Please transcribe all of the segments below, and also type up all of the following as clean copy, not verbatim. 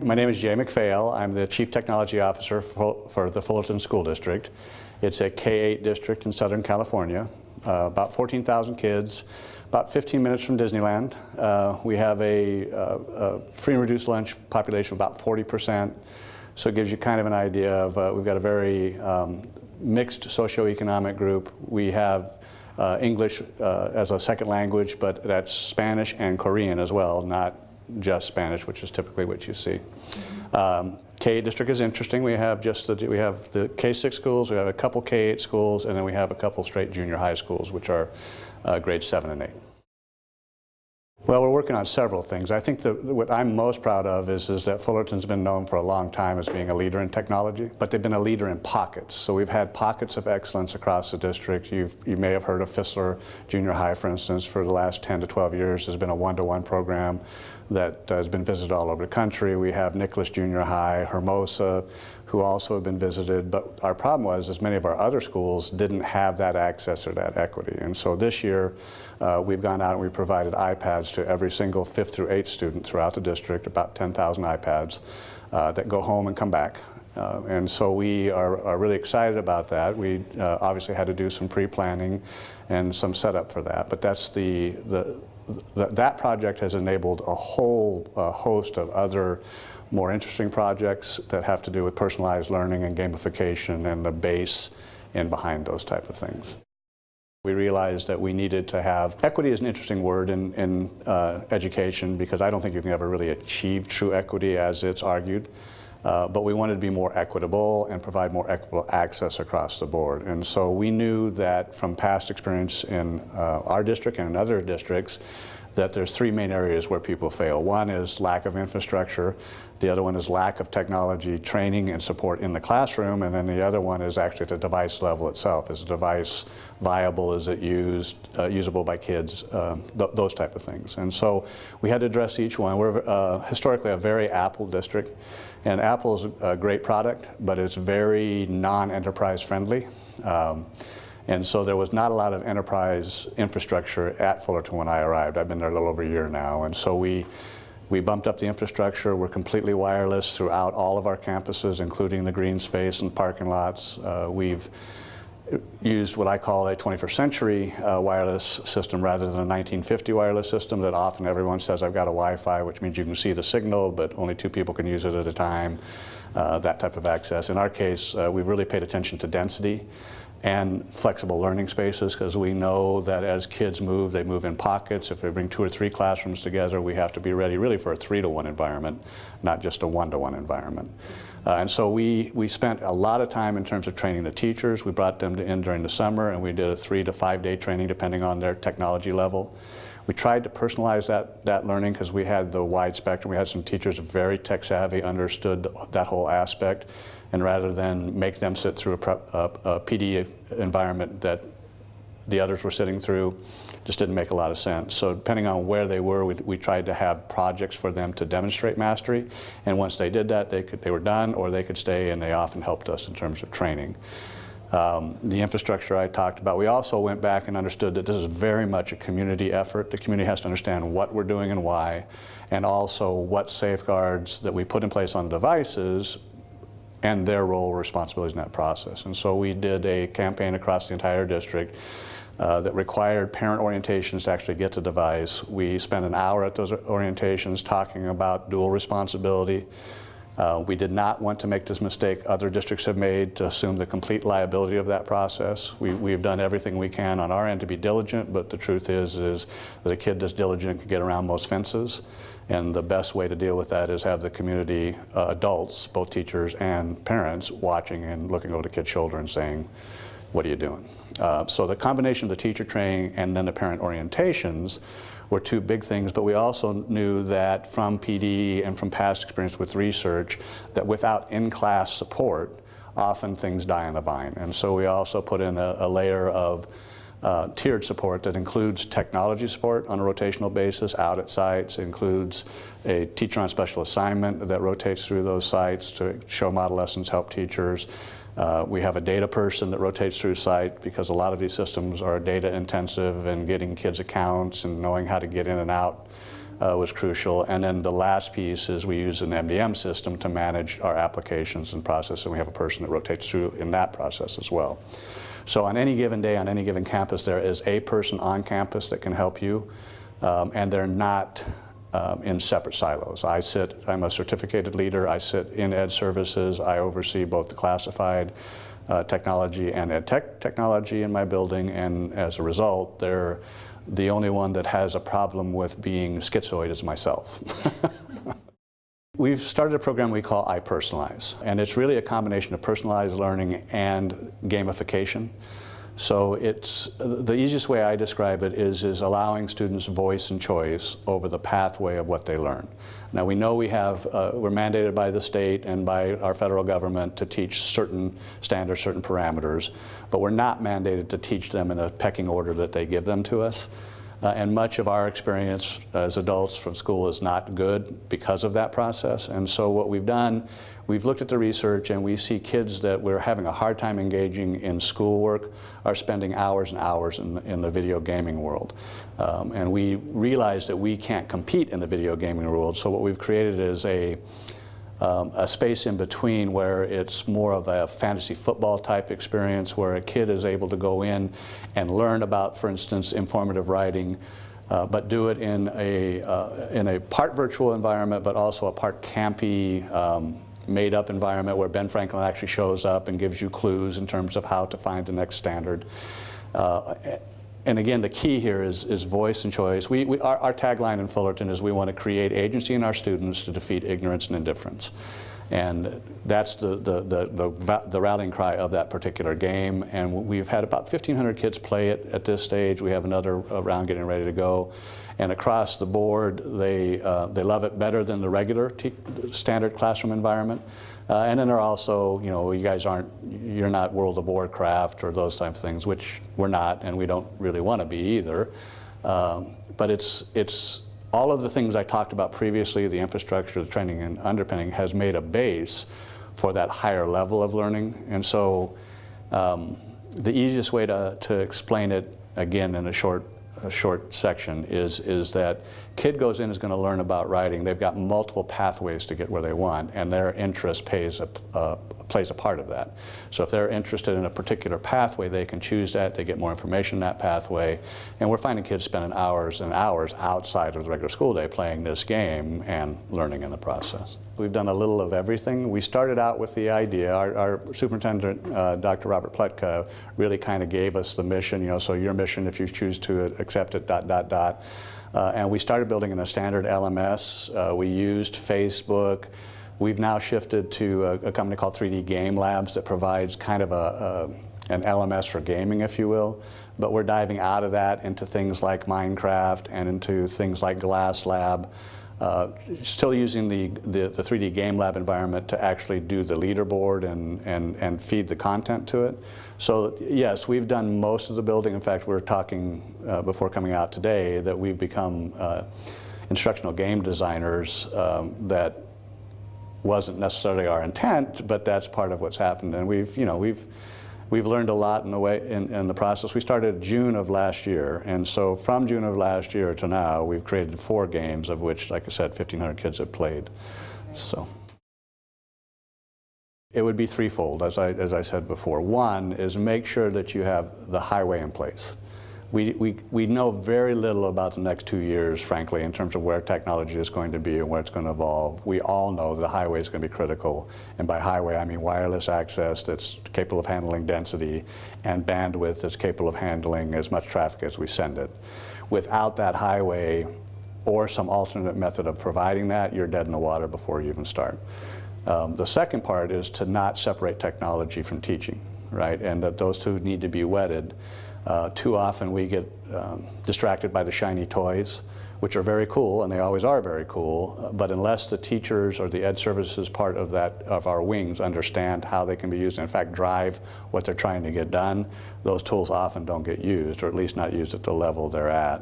My name is Jay McPhail. I'm the Chief Technology Officer for the Fullerton School District. It's a K-8 district in Southern California, about 14,000 kids, about 15 minutes from Disneyland. We have a free and reduced lunch population of about 40%, so it gives you kind of an idea of, we've got a very mixed socioeconomic group. We have English as a second language, but that's Spanish and Korean as well, not just Spanish, which is typically what you see. K-8 district is interesting. We have the K-6 schools, we have a couple K-8 schools, and then we have a couple straight junior high schools, which are grades 7 and 8. Well, we're working on several things. I think what I'm most proud of is that Fullerton's been known for a long time as being a leader in technology, but they've been a leader in pockets. So we've had pockets of excellence across the district. You may have heard of Fissler Junior High, for instance. For the last 10 to 12 years, there's been a one-to-one program that has been visited all over the country. We have Nicholas Junior High, Hermosa, who also have been visited, but our problem was many of our other schools didn't have that access or that equity. And so this year, we've gone out and we provided iPads to every single 5th through 8th student throughout the district, about 10,000 iPads that go home and come back. And so we are really excited about that. We obviously had to do some pre-planning and some setup for that, but that's that project has enabled a whole host of other more interesting projects that have to do with personalized learning and gamification and the base in behind those type of things. We realized that we needed to have, equity is an interesting word in education because I don't think you can ever really achieve true equity as it's argued, but we wanted to be more equitable and provide more equitable access across the board. And so we knew that from past experience in our district and in other districts that there's three main areas where people fail. One is lack of infrastructure, the other one is lack of technology training and support in the classroom, and then the other one is actually at the device level itself. Is the device viable? Is it usable by kids? Those type of things. And so we had to address each one. We're historically a very Apple district, and Apple's a great product, but it's very non-enterprise friendly. And so there was not a lot of enterprise infrastructure at Fullerton when I arrived. I've been there a little over a year now. And so we bumped up the infrastructure. We're completely wireless throughout all of our campuses, including the green space and parking lots. We've used what I call a 21st century wireless system rather than a 1950 wireless system that often everyone says I've got a Wi-Fi, which means you can see the signal, but only 2 people can use it at a time, that type of access. In our case, we've really paid attention to density and flexible learning spaces, because we know that as kids move, they move in pockets. If they bring 2 or 3 classrooms together, we have to be ready really for a 3-to-1 environment, not just a 1-to-1 environment. And so we spent a lot of time in terms of training the teachers. We brought them in during the summer, and we did a 3 to 5 day training depending on their technology level. We tried to personalize that learning because we had the wide spectrum. We had some teachers very tech savvy, understood that whole aspect. And rather than make them sit through a PD environment that the others were sitting through, just didn't make a lot of sense. So depending on where they were, we tried to have projects for them to demonstrate mastery. And once they did that, they were done, or they could stay, and they often helped us in terms of training. The infrastructure I talked about, we also went back and understood that this is very much a community effort. The community has to understand what we're doing and why, and also what safeguards that we put in place on devices and their role, responsibilities in that process. And so we did a campaign across the entire district that required parent orientations to actually get the device. We spent an hour at those orientations talking about dual responsibility. We did not want to make this mistake other districts have made to assume the complete liability of that process. We've done everything we can on our end to be diligent, but the truth is that a kid that's diligent can get around most fences. And the best way to deal with that is have the community adults, both teachers and parents, watching and looking over the kid's shoulder and saying, what are you doing? So the combination of the teacher training and then the parent orientations were 2 big things, but we also knew that from PD and from past experience with research that without in-class support, often things die on the vine. And so we also put in a layer of tiered support that includes technology support on a rotational basis out at sites. It includes a teacher on special assignment that rotates through those sites to show model lessons, help teachers. We have a data person that rotates through site because a lot of these systems are data intensive and getting kids accounts and knowing how to get in and out was crucial. And then the last piece is we use an MDM system to manage our applications and process, and we have a person that rotates through in that process as well. So on any given day, on any given campus, there is a person on campus that can help you, and they're not in separate silos. I'm a certificated leader, I sit in ed services, I oversee both the classified technology and ed tech technology in my building, and as a result, the only one that has a problem with being schizoid is myself. We've started a program we call iPersonalize, and it's really a combination of personalized learning and gamification. So it's, the easiest way I describe it is allowing students voice and choice over the pathway of what they learn. Now we know we're mandated by the state and by our federal government to teach certain standards, certain parameters, but we're not mandated to teach them in a pecking order that they give them to us. And much of our experience as adults from school is not good because of that process. And so what we've done, we've looked at the research, and we see kids that we're having a hard time engaging in schoolwork are spending hours and hours in the video gaming world. And we realize that we can't compete in the video gaming world, so what we've created is a space in between where it's more of a fantasy football type experience where a kid is able to go in and learn about, for instance, informative writing, but do it in a part virtual environment, but also a part campy, made-up environment where Ben Franklin actually shows up and gives you clues in terms of how to find the next standard. And again, the key here is voice and choice. Our tagline in Fullerton is we want to create agency in our students to defeat ignorance and indifference. And that's the rallying cry of that particular game. And we've had about 1,500 kids play it at this stage. We have another round getting ready to go. And across the board, they love it better than the regular standard classroom environment. And then there are also, you know, you're not World of Warcraft or those types of things, which we're not, and we don't really want to be either. But it's all of the things I talked about previously, the infrastructure, the training and underpinning, has made a base for that higher level of learning. And so the easiest way to explain it, again, in a short section is that kid goes in, is going to learn about writing. They've got multiple pathways to get where they want, and their interest plays a part of that. So if they're interested in a particular pathway, they can choose that. They get more information in that pathway. And we're finding kids spending hours and hours outside of the regular school day playing this game and learning in the process. We've done a little of everything. We started out with the idea, our superintendent, Dr. Robert Pletka, really kind of gave us the mission, you know, so your mission, if you choose to accept it, ... And we started building in a standard LMS. We used Facebook. We've now shifted to a company called 3D Game Labs that provides kind of an LMS for gaming, if you will. But we're diving out of that into things like Minecraft and into things like Glass Lab. Still using the 3D Game Lab environment to actually do the leaderboard and feed the content to it. So yes, we've done most of the building. In fact, we were talking before coming out today that we've become instructional game designers. That wasn't necessarily our intent, but that's part of what's happened. And we've learned a lot in the process. We started June of last year, and so from June of last year to now, we've created 4 games, of which, like I said, 1,500 kids have played. So it would be threefold, as I said before. One is make sure that you have the highway in place. We know very little about the next 2 years, frankly, in terms of where technology is going to be and where it's going to evolve. We all know the highway is going to be critical, and by highway I mean wireless access that's capable of handling density and bandwidth that's capable of handling as much traffic as we send it. Without that highway or some alternate method of providing that, you're dead in the water before you even start. The second part is to not separate technology from teaching, right? And that those two need to be wedded. Too often we get distracted by the shiny toys, which are very cool, and they always are very cool, but unless the teachers or the ed services part of our wings understand how they can be used, and in fact drive what they're trying to get done, those tools often don't get used, or at least not used at the level they're at.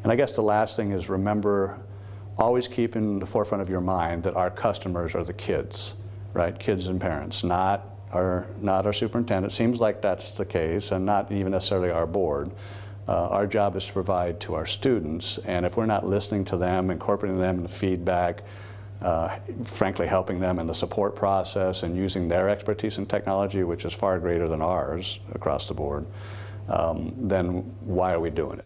And I guess the last thing is remember, always keep in the forefront of your mind that our customers are the kids, right? Kids and parents, not our superintendent. Seems like that's the case, and not even necessarily our board. Our job is to provide to our students, and if we're not listening to them, incorporating them in the feedback, frankly helping them in the support process and using their expertise in technology, which is far greater than ours across the board, then why are we doing it?